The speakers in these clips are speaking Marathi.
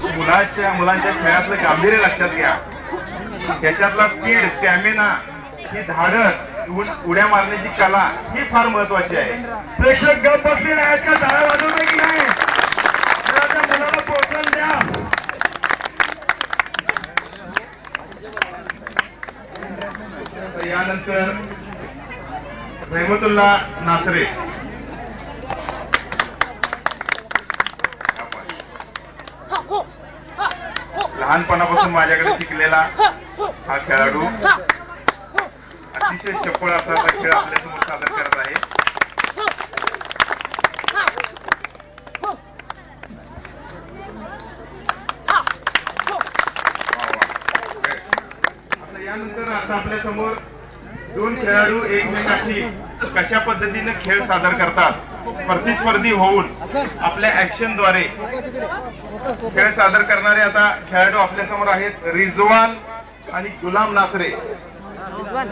मुलांच्या खेळातलं गांभीर्य लक्षात घ्या. त्याच्यातला स्पीड, स्टॅमिना, ही धाडस, उड्या मारण्याची कला ही फार महत्वाची आहे. प्रेक्षक गप बसले आहेत का? टाळ्या वाजवते की नाही? मुलाला प्रोत्साहन द्या. यानंतर रहमतुल्ला नासरे. लहानपणापासून माझ्याकडे शिकलेला हा खेळाडू अतिशय चपळ असा खेळ आपल्यासमोर सादर करत आहे. यानंतर आता आपल्या समोर दोन खेळाडू एकमेकाशी कशा पद्धतीने खेळ सादर करतात, प्रतिस्पर्धी होऊन आपल्या ऍक्शनद्वारे खेळ सादर करणारे आता खेळाडू आपल्या समोर आहेत. रिजवान आणि गुलाम नासरे.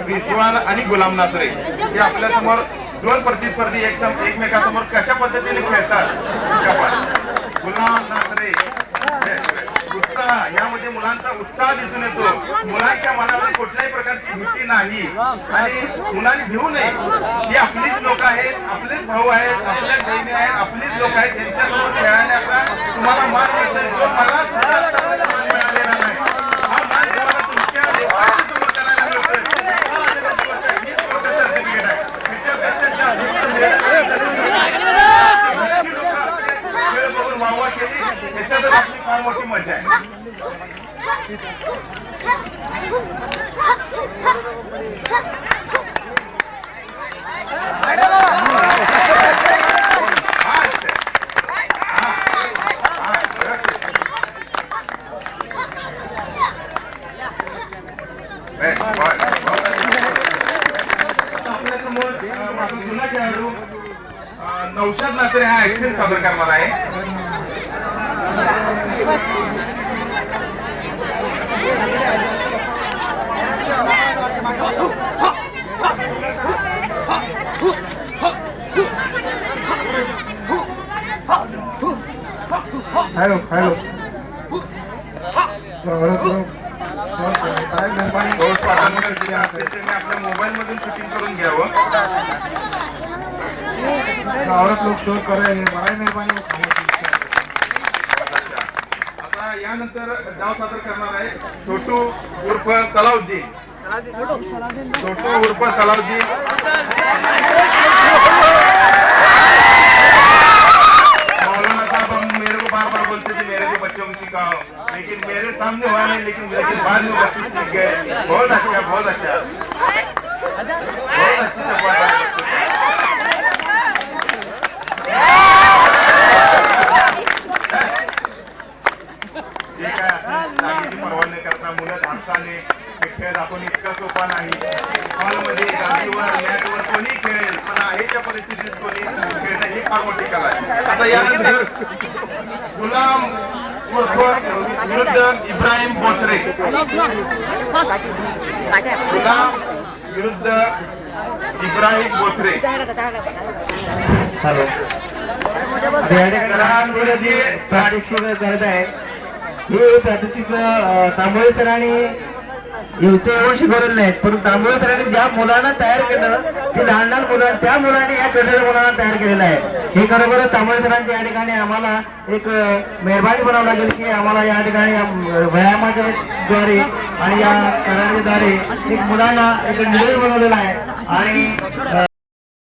रिजवान आणि गुलाम नासरे हे आपल्या समोर दोन प्रतिस्पर्धी एकमेकांसमोर कशा पद्धतीने खेळतात. गुलाम नासरे उत्साह, यामध्ये मुलांचा उत्साह दिसून येतो. मुलांच्या मनामध्ये कुठल्याही प्रकारची भीती नाही आणि मुलांनी भिवू नये. ही आपलीच लोक आहेत, आपलेच भाऊ आहेत, आपल्याच बहिणी आहेत, आपलीच लोक आहेत. त्यांच्यासमोर खेळण्याचा तुम्हाला मान मिळतोय, जो मला मान मिळालेला नाही. हा मान तुम्हाला तुमच्या देवाच्या समोर करायला मिळतोय. हीच मोठं सर्टिफिकेट आहे. त्याच्यापेक्षा जास्त खेळ बघून वाहवा केली, त्याच्यातच आपली फार मोठी मजा आहे. आपल्यासमोर माझा जुना खेळाडू नौशाद नासरे हा ऍक्शन सादर करणार आहे. हॅलो हॅलो आपल्या मोबाईल मधून शूटिंग करून घ्यावं. औरत लोक शोध करायला बराय मेहरबानी. आता यानंतर डाव सादर करणार आहे छोटू उर्फ सलाउद्दीन. छोटू उर्फ सलाउद्दीन. मौलाना साहब हम मेरे को बार बार बोलते थे मेरे को बच्चों को सिखाओ, लेकिन मेरे सामने हुआ नहीं, लेकिन बाद में बच्चे सीख गए. बहुत अच्छा, बहुत अच्छा, बहुत अच्छी सफाई. परवा न करता मुलं धाडसाने खेळ दाखवणे इतका सोपा नाही. हॉलमध्ये गादीवर मॅटवर कोणी खेळेल, पण आहेच्या परिस्थितीत कोणी खेळणं ही फार मोठी कला आहे. आता यानंतर गुलाम विरुद्ध इब्राहिम बोथरे. गुलाम विरुद्ध इब्राहिम बोथरे. प्रादेशिक करत आहे. हे प्रादेशिक तांबोळी सरांनी इथे एवढं शिकवलेलं नाहीत, परंतु तांबोळी सरांनी ज्या मुलांना तयार केलं ते लहान लहान मुलं, त्या मुलांनी या छोट्या छोट्या मुलांना तयार केलेलं आहे. हे खरोखरच तांबोळी सरांच्या या ठिकाणी आम्हाला एक मेहरबानी बनावं लागेल की आम्हाला या ठिकाणी व्यायामाच्या द्वारे आणि या कराराद्वारे एक मुलांना एक निरोगी बनवलेला आहे. आणि